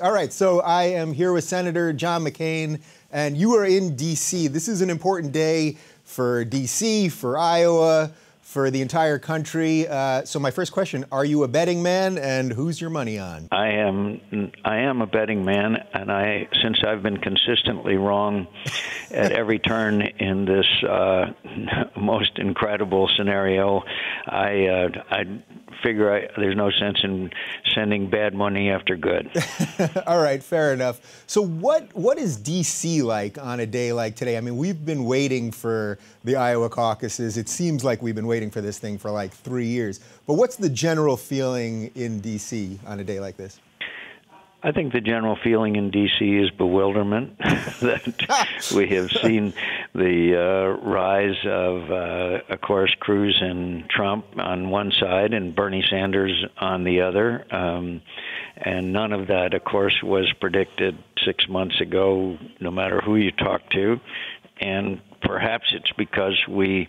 All right, so I am here with Senator John McCain, and you are in D.C. This is an important day for D.C., for Iowa, for the entire country. So my first question, are you a betting man, and who's your money on? I am a betting man, and since I've been consistently wrong at every turn in this most incredible scenario, I figure there's no sense in sending bad money after good. All right, fair enough. So what is D.C. like on a day like today? I mean, we've been waiting for the Iowa caucuses. It seems like we've been waiting for this thing for like 3 years. But what's the general feeling in D.C. on a day like this? I think the general feeling in D.C. is bewilderment that we have seen the rise of course, Cruz and Trump on one side and Bernie Sanders on the other. And none of that, of course, was predicted 6 months ago, no matter who you talk to. And perhaps it's because we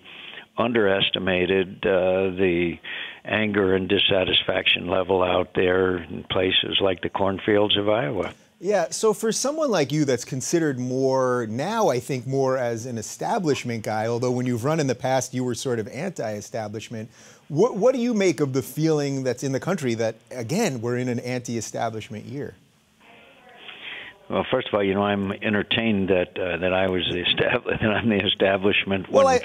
underestimated the anger and dissatisfaction level out there in places like the cornfields of Iowa. Yeah, so for someone like you that's considered more now, I think more as an establishment guy, although when you've run in the past, you were sort of anti-establishment. What do you make of the feeling that's in the country that, again, we're in an anti-establishment year? Well, first of all, I'm entertained that I was that I'm the establishment when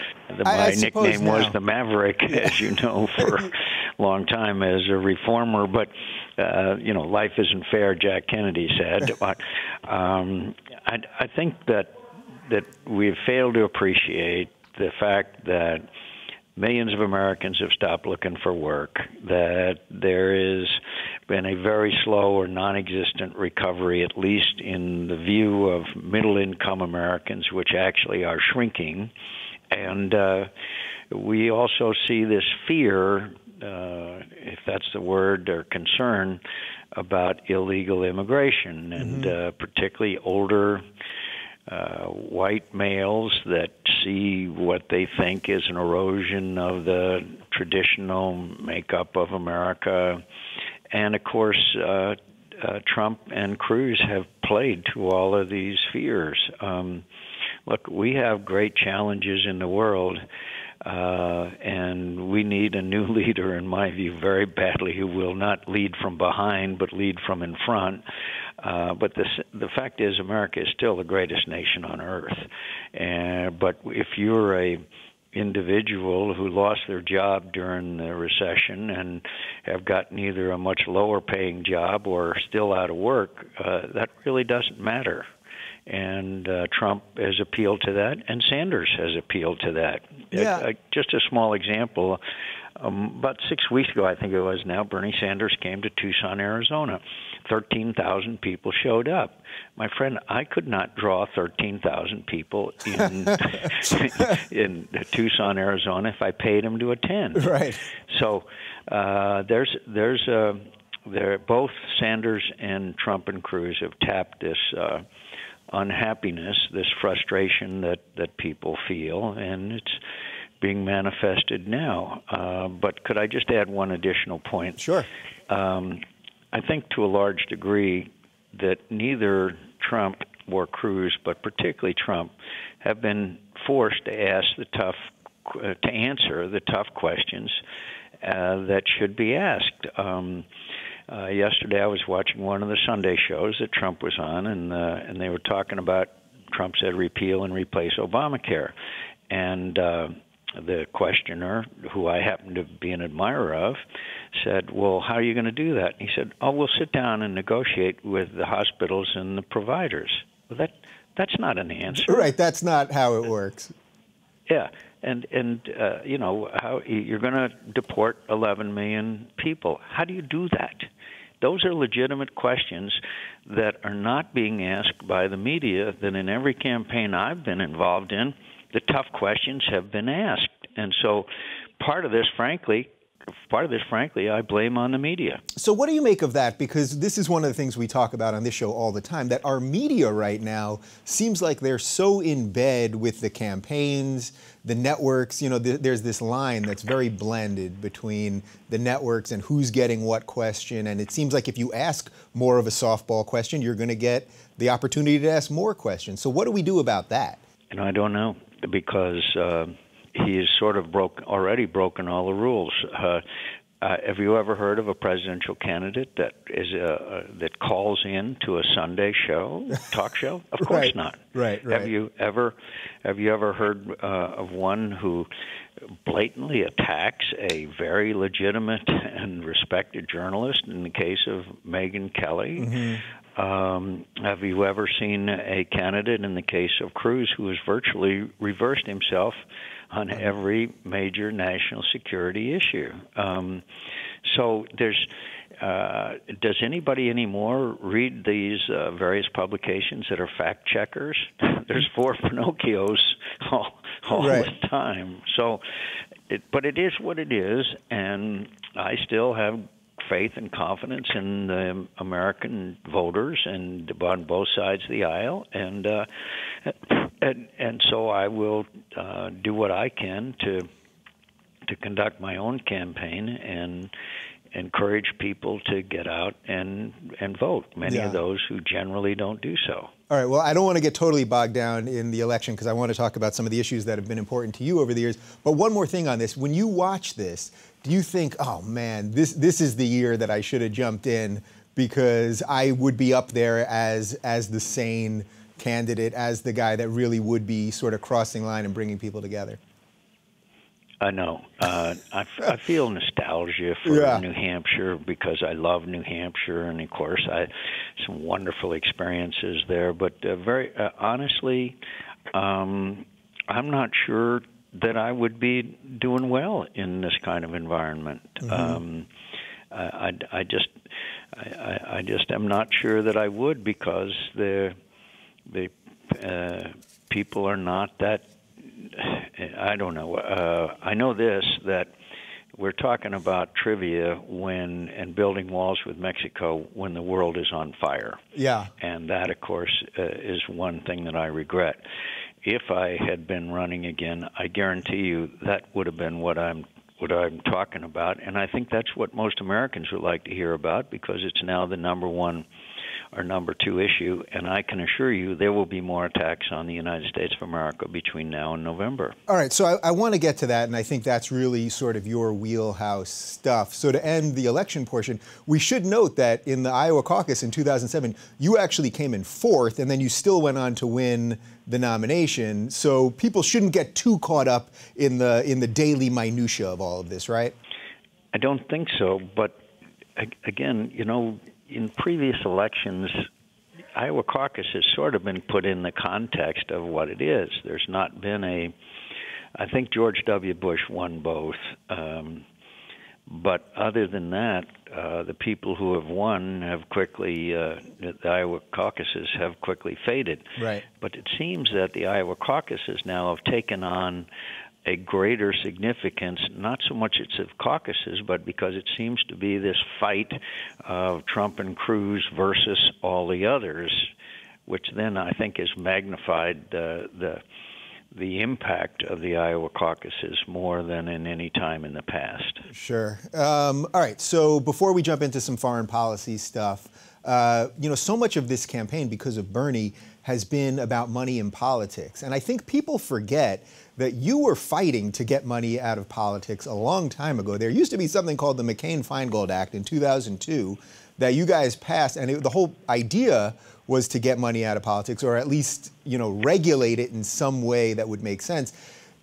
my nickname was the Maverick, as you know, for a long time as a reformer. But life isn't fair, Jack Kennedy said. But I think that we've failed to appreciate the fact that millions of Americans have stopped looking for work, that there has been a very slow or non-existent recovery, at least in the view of middle-income Americans, which actually are shrinking. And we also see this fear, if that's the word, or concern about illegal immigration, and particularly older white males that see what they think is an erosion of the traditional makeup of America. And, of course, Trump and Cruz have played to all of these fears. Look, we have great challenges in the world, and we need a new leader, in my view, very badly, who will not lead from behind but lead from in front. But the fact is, America is still the greatest nation on earth. But if you're a individual who lost their job during the recession and have gotten either a much lower paying job or still out of work, that really doesn't matter. And Trump has appealed to that, and Sanders has appealed to that. Yeah. Just a small example. About 6 weeks ago, I think it was now, Bernie Sanders came to Tucson, Arizona. 13,000 people showed up. My friend, I could not draw 13,000 people in in Tucson, Arizona, if I paid them to attend. Right. So both Sanders and Trump and Cruz have tapped this unhappiness, this frustration that people feel, and it's being manifested now. But could I just add one additional point? Sure. I think to a large degree that neither Trump or Cruz, but particularly Trump, have been forced to answer the tough questions that should be asked. Yesterday, I was watching one of the Sunday shows that Trump was on, and they were talking about, Trump said, repeal and replace Obamacare. And the questioner, who I happen to be an admirer of, said, well, how are you going to do that? And he said, we'll sit down and negotiate with the hospitals and the providers. Well, that's not an answer. Right, that's not how it works. Yeah, and how you're going to deport 11 million people. How do you do that? Those are legitimate questions that are not being asked by the media, that in every campaign I've been involved in, the tough questions have been asked. And so part of this, frankly, part of this, frankly, I blame on the media. So what do you make of that? Because this is one of the things we talk about on this show all the time, that our media right now seems like they're so in bed with the campaigns, the networks. You know, there's this line that's very blended between the networks and who's getting what question. And it seems like if you ask more of a softball question, you're going to get the opportunity to ask more questions. So what do we do about that? And I don't know, because he has sort of already broken all the rules. Have you ever heard of a presidential candidate that is that calls in to a Sunday talk show? Of course Right. not. Right. Have you ever heard of one who blatantly attacks a very legitimate and respected journalist? In the case of Megyn Kelly. Mm-hmm. Have you ever seen a candidate in the case of Cruz who has virtually reversed himself on every major national security issue? So there's does anybody anymore read these various publications that are fact checkers? There's 4 Pinocchios all Right. the time. So, but it is what it is, and I still have faith and confidence in the American voters and on both sides of the aisle, and so I will do what I can to conduct my own campaign and encourage people to get out and vote. Many of those who generally don't do so. All right, well, I don't want to get totally bogged down in the election because I want to talk about some of the issues that have been important to you over the years. But one more thing on this. When you watch this, do you think, oh, man, this is the year that I should have jumped in because I would be up there as the sane candidate, as the guy that really would be sort of crossing line and bringing people together? I know. I feel nostalgia for New Hampshire because I love New Hampshire, and of course, I some wonderful experiences there. But very honestly, I'm not sure that I would be doing well in this kind of environment. Mm-hmm. I just am not sure that I would, because the people are not that. I don't know. I know this, that we're talking about trivia and building walls with Mexico when the world is on fire. Yeah. And that, of course, is one thing that I regret. If I had been running again, I guarantee you that would have been what I'm talking about. And I think that's what most Americans would like to hear about, because it's now the number 1 or number 2 issue, and I can assure you there will be more attacks on the United States of America between now and November. All right, so I want to get to that, and I think that's really sort of your wheelhouse stuff. So to end the election portion, we should note that in the Iowa caucus in 2007, you actually came in 4th, and then you still went on to win the nomination. So people shouldn't get too caught up in the daily minutia of all of this, right? I don't think so, but again, you know, in previous elections, Iowa caucus has sort of been put in the context of what it is. There's not been I think George W. Bush won both. But other than that, the people who have won have quickly, the Iowa caucuses have quickly faded. Right. But it seems that the Iowa caucuses now have taken on a greater significance, not so much it's of caucuses, but because it seems to be this fight of Trump and Cruz versus all the others, which then I think has magnified the impact of the Iowa caucuses more than in any time in the past. Sure. All right. So before we jump into some foreign policy stuff, so much of this campaign, because of Bernie, has been about money in politics. And I think people forget that you were fighting to get money out of politics a long time ago. There used to be something called the Mccain-Feingold Act in 2002 that you guys passed, and the whole idea was to get money out of politics, or at least, regulate it in some way that would make sense.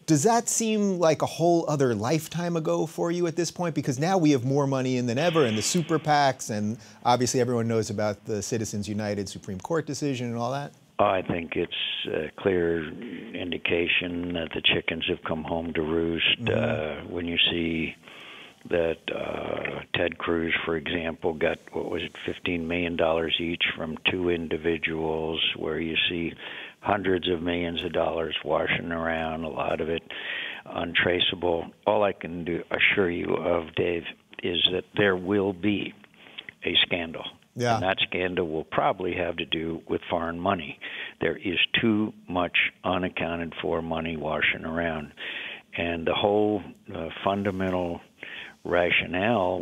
Does that seem like a whole other lifetime ago for you at this point? Because now we have more money in than ever, and the super PACs, and obviously everyone knows about the Citizens United Supreme Court decision and all that. I think it's a clear indication that the chickens have come home to roost. Mm-hmm. When you see that Ted Cruz, for example, got, $15 million each from 2 individuals, where you see hundreds of millions of dollars washing around, a lot of it untraceable. All I can assure you of, Dave, is that there will be a scandal. Yeah. And that scandal will probably have to do with foreign money. There is too much unaccounted for money washing around. And the whole fundamental rationale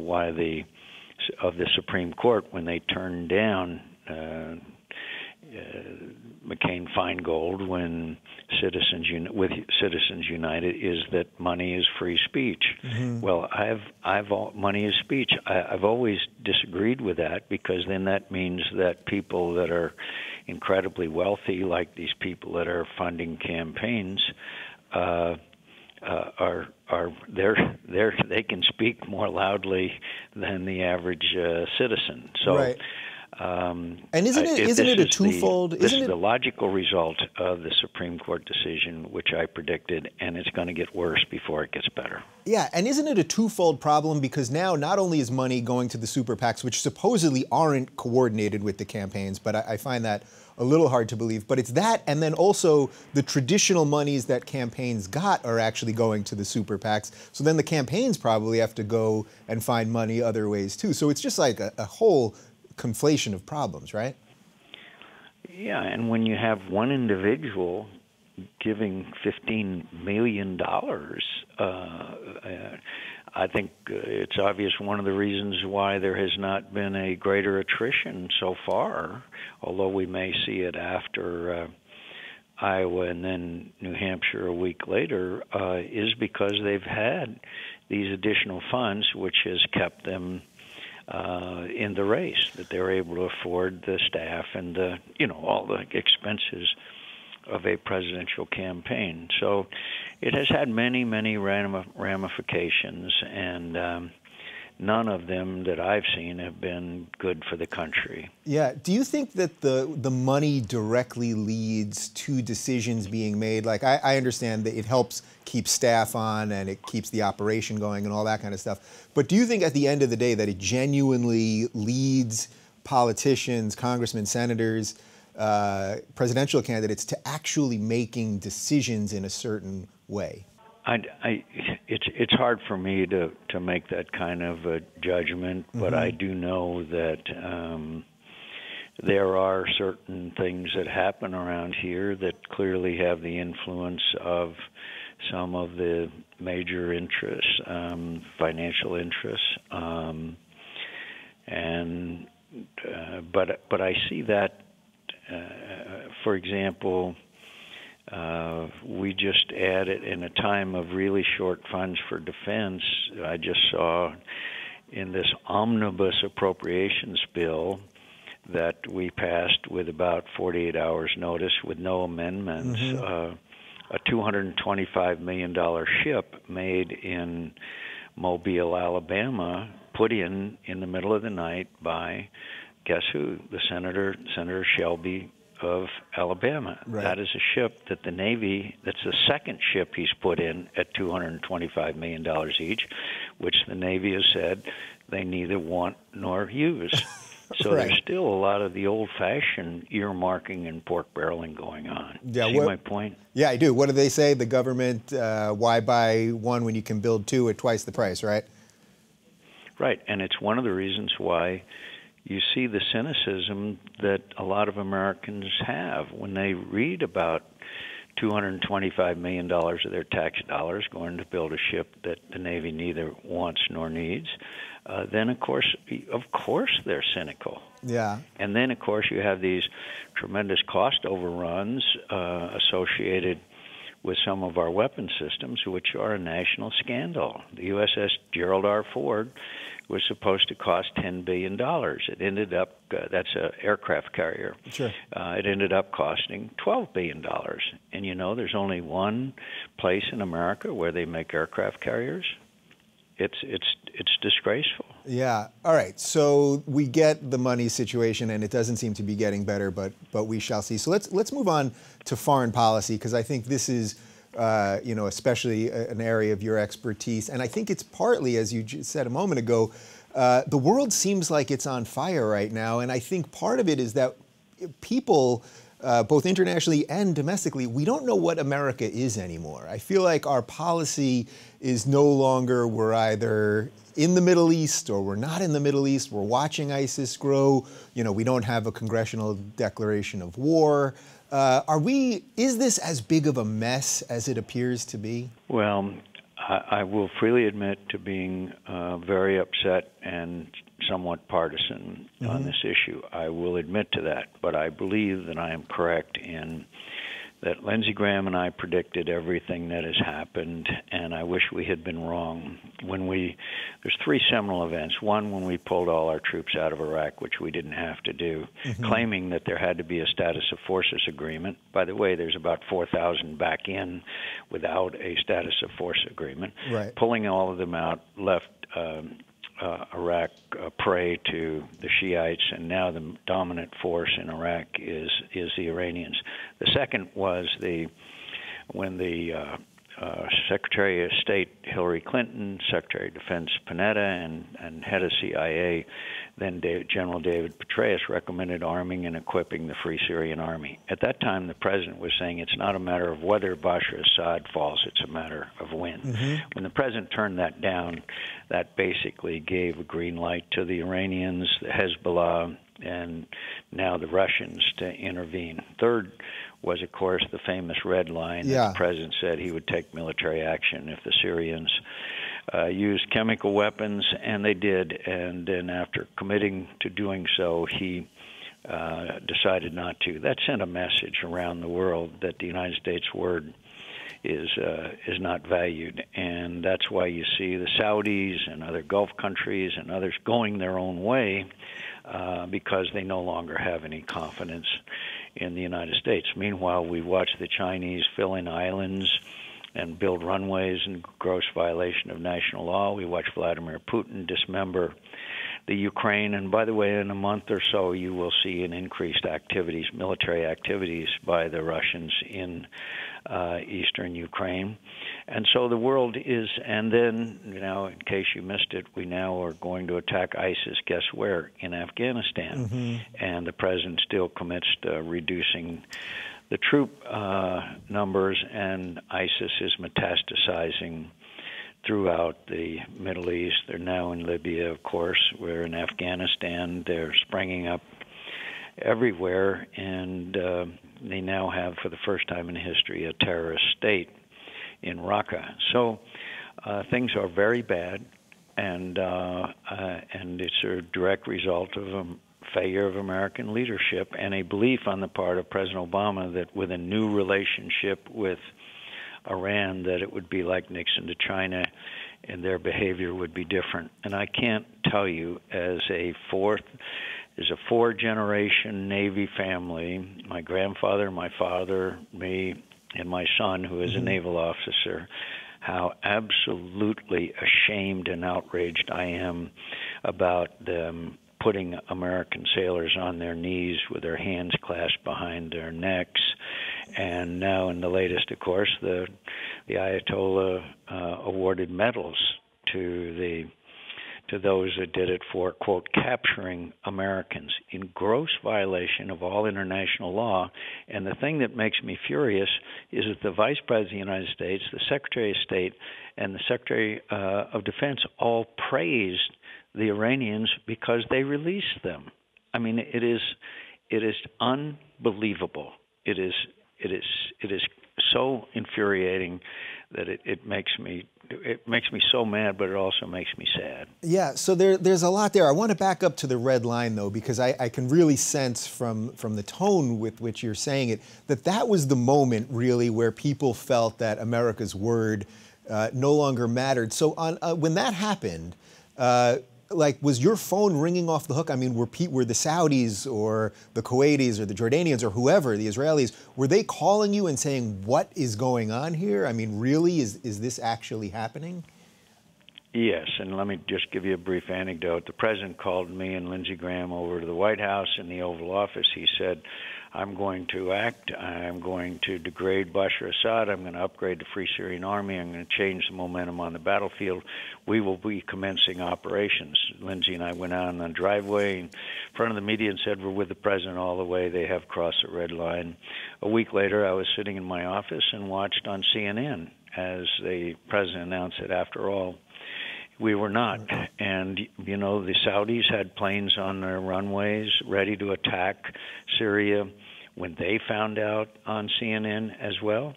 of the Supreme Court when they turned down Mccain-Feingold with Citizens United is that money is free speech. Mm-hmm. Well, money is speech. I've always disagreed with that, because then that means that people that are incredibly wealthy, like these people that are funding campaigns, they can speak more loudly than the average citizen. So. Right. And isn't it a twofold? This is the logical result of the Supreme Court decision, which I predicted, and it's going to get worse before it gets better. Yeah, and isn't it a twofold problem? Because now not only is money going to the super PACs, which supposedly aren't coordinated with the campaigns, but I find that a little hard to believe, but it's that, and then also the traditional monies that campaigns got are actually going to the super PACs. So then the campaigns probably have to go and find money other ways too. So it's just like a whole conflation of problems, right? Yeah, and when you have one individual giving $15 million, I think it's obvious one of the reasons why there has not been a greater attrition so far, although we may see it after Iowa and then New Hampshire a week later, is because they've had these additional funds, which has kept them in the race, that they're able to afford the staff and all the expenses of a presidential campaign. So it has had many, many ramifications, and none of them that I've seen have been good for the country. Yeah. Do you think that the money directly leads to decisions being made? Like, I understand that it helps keep staff on and it keeps the operation going and all that kind of stuff. But do you think at the end of the day that it genuinely leads politicians, congressmen, senators, presidential candidates to actually making decisions in a certain way? It's hard for me to make that kind of a judgment, but I do know that there are certain things that happen around here that clearly have the influence of some of the major interests, financial interests, but I see that, for example. We just added, in a time of really short funds for defense, I just saw in this omnibus appropriations bill that we passed with about 48 hours notice with no amendments, a $225 million ship made in Mobile, Alabama, put in the middle of the night by, guess who? The Senator Shelby of Alabama. Right. That is a ship that the Navy, that's the second ship he's put in at $225 million each, which the Navy has said they neither want nor use. So Right. There's still a lot of the old-fashioned earmarking and pork barreling going on. Yeah, See my point? Yeah, I do. What do they say? The government, why buy one when you can build two at twice the price, right? Right, and it's one of the reasons why you see the cynicism that a lot of Americans have when they read about $225 million of their tax dollars going to build a ship that the Navy neither wants nor needs. Then, of course, they're cynical. Yeah. And then, of course, you have these tremendous cost overruns associated with some of our weapon systems, which are a national scandal. The USS Gerald R. Ford was supposed to cost $10 billion. It ended up, that's an aircraft carrier. Sure. It ended up costing $12 billion. And you know, there's only one place in America where they make aircraft carriers. It's disgraceful. Yeah. All right. So we get the money situation, and it doesn't seem to be getting better, but we shall see. So let's move on to foreign policy, because I think this is especially an area of your expertise, and I think it's partly, as you just said a moment ago, the world seems like it's on fire right now, and I think part of it is that people both internationally and domestically, we don't know what America is anymore. I feel like our policy is no longer we're either in the Middle East or we're not in the Middle East. We're watching ISIS grow. You know, we don't have a congressional declaration of war. Is this as big of a mess as it appears to be? Well, I will freely admit to being very upset and somewhat partisan on this issue. I will admit to that, but I believe that I am correct in that Lindsey Graham and I predicted everything that has happened, and I wish we had been wrong. There's three seminal events. One, when we pulled all our troops out of Iraq, which we didn't have to do, claiming that there had to be a status of forces agreement. By the way, there's about 4,000 back in without a status of force agreement. Right. Pulling all of them out left Iraq prey to the Shiites, and now the dominant force in Iraq is the Iranians. The second was when the Secretary of State Hillary Clinton, Secretary of Defense Panetta, and head of CIA, then General David Petraeus, recommended arming and equipping the Free Syrian Army. At that time, the president was saying it's not a matter of whether Bashar Assad falls, it's a matter of when. When the president turned that down, that basically gave a green light to the Iranians, the Hezbollah, and now the Russians to intervene. Third was, of course, the famous red line that the president said he would take military action if the Syrians used chemical weapons, and they did. And then after committing to doing so, he decided not to. That sent a message around the world that the United States word is not valued, and that's why you see the Saudis and other Gulf countries and others going their own way because they no longer have any confidence in the United States. Meanwhile, we watch the Chinese fill in islands and build runways in gross violation of national law. We watch Vladimir Putin dismember the Ukraine, and by the way, in a month or so, you will see an increased military activities by the Russians in eastern Ukraine. And so the world is, and then, in case you missed it, we now are going to attack ISIS, guess where? In Afghanistan. And the president still commits to reducing the troop numbers, and ISIS is metastasizing throughout the Middle East. They're now in Libya, of course. We're in Afghanistan. They're springing up everywhere, and they now have, for the first time in history, a terrorist state in Raqqa. So things are very bad, and it's a direct result of a failure of American leadership and a belief on the part of President Obama that with a new relationship with Iran, that it would be like Nixon to China and their behavior would be different. And I can't tell you, as a four-generation Navy family, my grandfather, my father, me, and my son, who is a naval officer, how absolutely ashamed and outraged I am about them putting American sailors on their knees with their hands clasped behind their necks. And now in the latest, of course, the Ayatollah awarded medals to those that did it for, quote, capturing Americans in gross violation of all international law. And the thing that makes me furious is that the Vice President of the United States, the Secretary of State, and the Secretary of Defense all praised the Iranians because they released them. I mean, it is unbelievable. It is so infuriating that it makes me so mad, but it also makes me sad. Yeah, so there's a lot there. I want to back up to the red line, though, because I can really sense from the tone with which you're saying it that was the moment, really, where people felt that America's word no longer mattered. So when that happened, was your phone ringing off the hook? I mean, were the Saudis or the Kuwaitis or the Jordanians or whoever, the Israelis, were they calling you and saying, what is going on here? I mean, really, is this actually happening? Yes, and let me just give you a brief anecdote. The president called me and Lindsey Graham over to the White House in the Oval Office. He said, I'm going to act. I'm going to degrade Bashar Assad. I'm going to upgrade the Free Syrian Army. I'm going to change the momentum on the battlefield. We will be commencing operations. Lindsey and I went out on the driveway in front of the media and said, we're with the president all the way. They have crossed the red line. A week later, I was sitting in my office and watched on CNN as the president announced that, after all, we were not. And, you know, the Saudis had planes on their runways ready to attack Syria when they found out on CNN as well.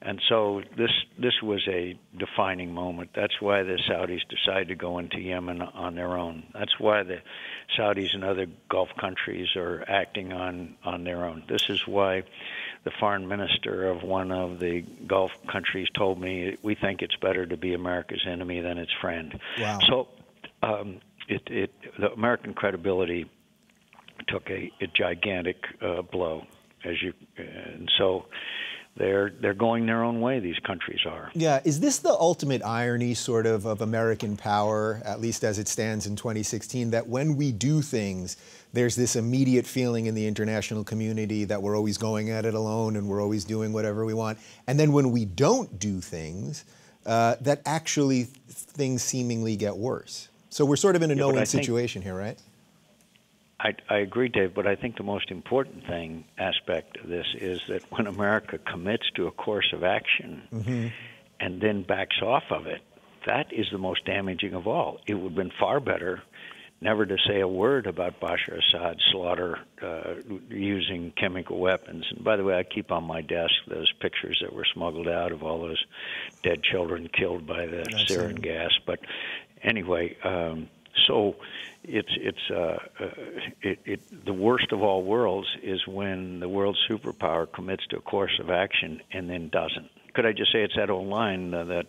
And so this was a defining moment. That's why the Saudis decided to go into Yemen on their own. That's why the Saudis and other Gulf countries are acting on their own. This is why the foreign minister of one of the Gulf countries told me, we think it's better to be America's enemy than its friend. Wow. So the American credibility took a gigantic blow, and so they're going their own way, these countries are. Yeah, is this the ultimate irony, sort of American power, at least as it stands in 2016, that when we do things, there's this immediate feeling in the international community that we're always going at it alone and we're always doing whatever we want, and then when we don't do things, that actually things seemingly get worse? So we're sort of in a no-win situation here, right? I agree, Dave, but I think the most important aspect of this is that when America commits to a course of action and then backs off of it, that is the most damaging of all. It would have been far better never to say a word about Bashar Assad's slaughter using chemical weapons. And by the way, I keep on my desk those pictures that were smuggled out of all those dead children killed by the sarin gas. But anyway, so the worst of all worlds is when the world superpower commits to a course of action and then doesn't. Could I just say it's that old line that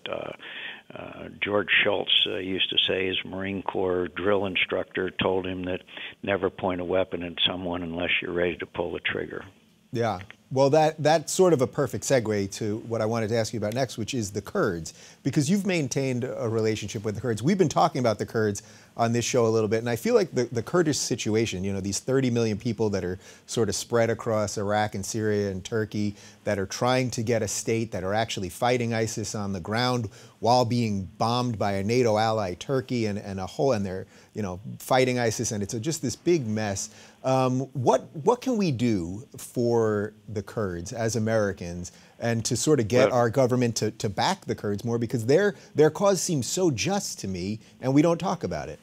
George Shultz used to say, his Marine Corps drill instructor told him that never point a weapon at someone unless you're ready to pull the trigger. Yeah. Well, that's sort of a perfect segue to what I wanted to ask you about next, which is the Kurds, because you've maintained a relationship with the Kurds. We've been talking about the Kurds on this show a little bit, and I feel like the Kurdish situation, you know, these 30 million people that are sort of spread across Iraq and Syria and Turkey that are trying to get a state, that are actually fighting ISIS on the ground while being bombed by a NATO ally, Turkey, and they're, you know, fighting ISIS, and it's just this big mess. What can we do for the Kurds as Americans, and to sort of get our government to back the Kurds more, because their cause seems so just to me, and we don't talk about it?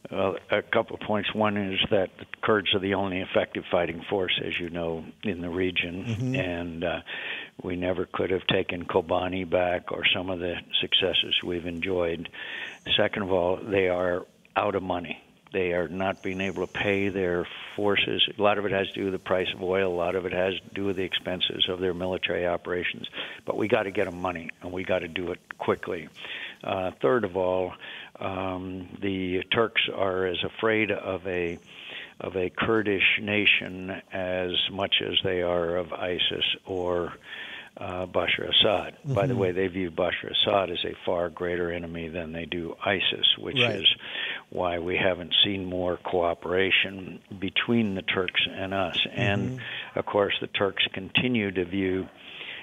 Well, a couple of points. One is that the Kurds are the only effective fighting force, as you know, in the region, and we never could have taken Kobani back or some of the successes we've enjoyed. Second of all, they are out of money. They are not being able to pay their forces. A lot of it has to do with the price of oil. A lot of it has to do with the expenses of their military operations. But we got to get them money, and we got to do it quickly. Third of all, the Turks are as afraid of a Kurdish nation as much as they are of ISIS or Bashar Assad. By the way, they view Bashar Assad as a far greater enemy than they do ISIS, which is why we haven't seen more cooperation between the Turks and us. And, of course, the Turks continue to view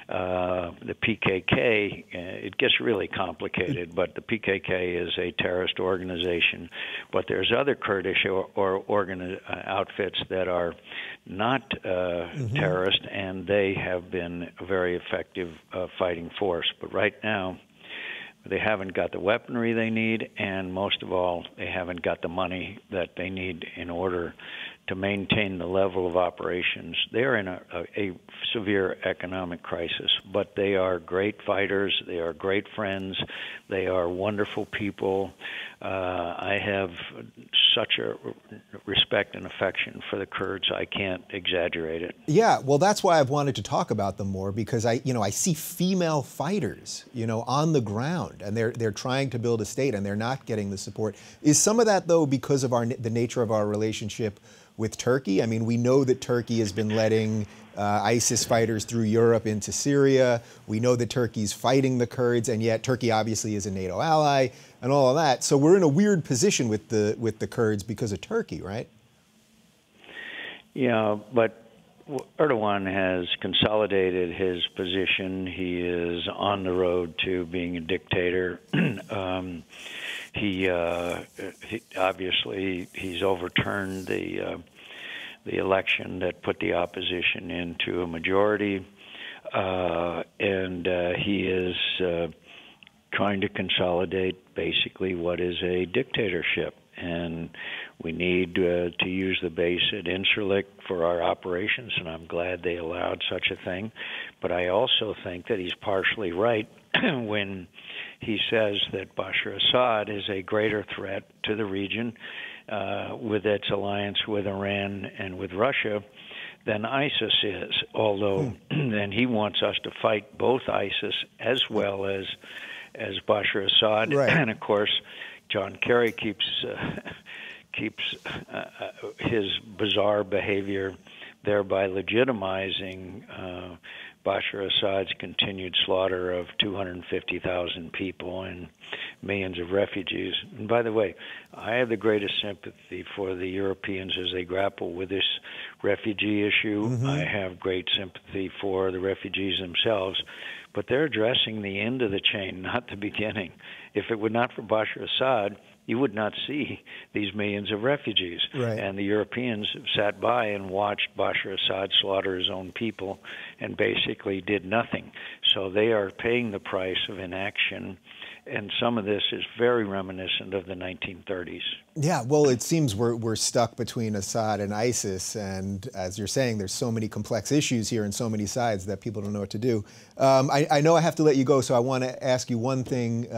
the PKK. It gets really complicated, but the PKK is a terrorist organization. But there's other Kurdish outfits that are not terrorist, and they have been a very effective fighting force. But right now, they haven't got the weaponry they need, and most of all, they haven't got the money that they need in order to maintain the level of operations. They are in a severe economic crisis, but they are great fighters. They are great friends. They are wonderful people. I have such a respect and affection for the Kurds, I can't exaggerate it. Yeah, well, that's why I've wanted to talk about them more, because I see female fighters, on the ground, and they're trying to build a state, and they're not getting the support. Is some of that, though, because of the nature of our relationship with Turkey? I mean, we know that Turkey has been letting ISIS fighters through Europe into Syria. We know that Turkey's fighting the Kurds, and yet Turkey obviously is a NATO ally and all of that. So we're in a weird position with the Kurds because of Turkey, right? Yeah, but Erdogan has consolidated his position. He is on the road to being a dictator. He obviously he's overturned the election that put the opposition into a majority, and he is trying to consolidate basically what is a dictatorship. And we need to use the base at Incirlik for our operations, and I'm glad they allowed such a thing. But I also think that he's partially right when he says that Bashar Assad is a greater threat to the region with its alliance with Iran and with Russia than ISIS is, although then he wants us to fight both ISIS as well as Bashar Assad. Right. And, of course, John Kerry keeps his bizarre behavior thereby legitimizing Bashar Assad's continued slaughter of 250,000 people and millions of refugees. And by the way, I have the greatest sympathy for the Europeans as they grapple with this refugee issue. Mm-hmm. I have great sympathy for the refugees themselves, but they're addressing the end of the chain, not the beginning. If it were not for Bashar Assad, you would not see these millions of refugees. Right. And the Europeans sat by and watched Bashar Assad slaughter his own people and basically did nothing. So they are paying the price of inaction, and some of this is very reminiscent of the 1930s. Yeah, well, it seems we're stuck between Assad and ISIS, and as you're saying, there's so many complex issues here and so many sides that people don't know what to do. I know I have to let you go, so I want to ask you one thing.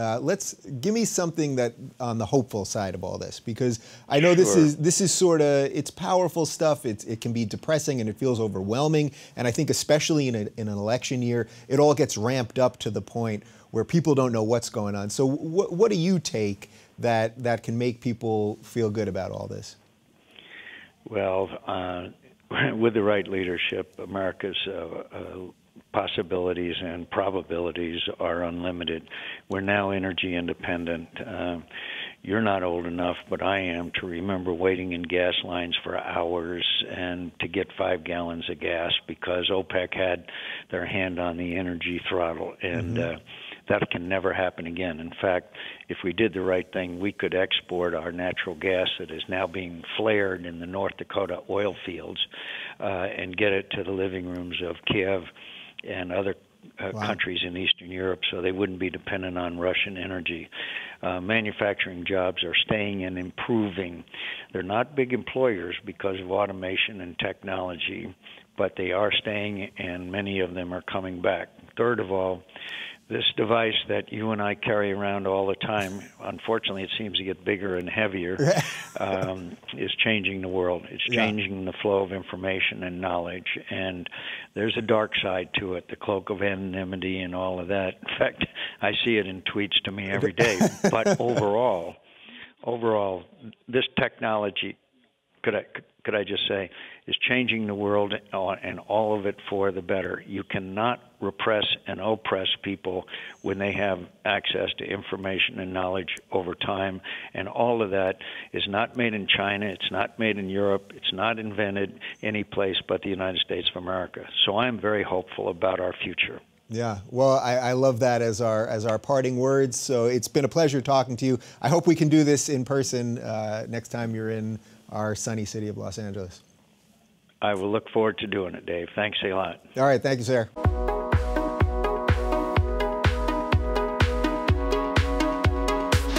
Give me something that on the hopeful side of all this, because I know this is sort of, it's powerful stuff. It can be depressing and it feels overwhelming, and I think especially in an election year, it all gets ramped up to the point where people don't know what's going on. So what do you take that can make people feel good about all this? Well, with the right leadership, America's possibilities and probabilities are unlimited. We're now energy independent. You're not old enough, but I am, to remember waiting in gas lines for hours and to get 5 gallons of gas because OPEC had their hand on the energy throttle. And that can never happen again. In fact, if we did the right thing, we could export our natural gas that is now being flared in the North Dakota oil fields and get it to the living rooms of Kiev and other countries in Eastern Europe, so they wouldn't be dependent on Russian energy. Manufacturing jobs are staying and improving. They're not big employers because of automation and technology, but they are staying, and many of them are coming back. Third of all, this device that you and I carry around all the time, unfortunately it seems to get bigger and heavier, is changing the world. It's changing the flow of information and knowledge. And there's a dark side to it, the cloak of anonymity and all of that. In fact, I see it in tweets to me every day. But overall, this technology, could I just say, is changing the world, and all of it for the better. You cannot repress and oppress people when they have access to information and knowledge over time, and all of that is not made in China, it's not made in Europe, it's not invented any place but the United States of America. So I'm very hopeful about our future. Yeah, well, I love that as our parting words. So it's been a pleasure talking to you. I hope we can do this in person next time you're in our sunny city of Los Angeles. I will look forward to doing it, Dave. Thanks a lot. All right, thank you, sir.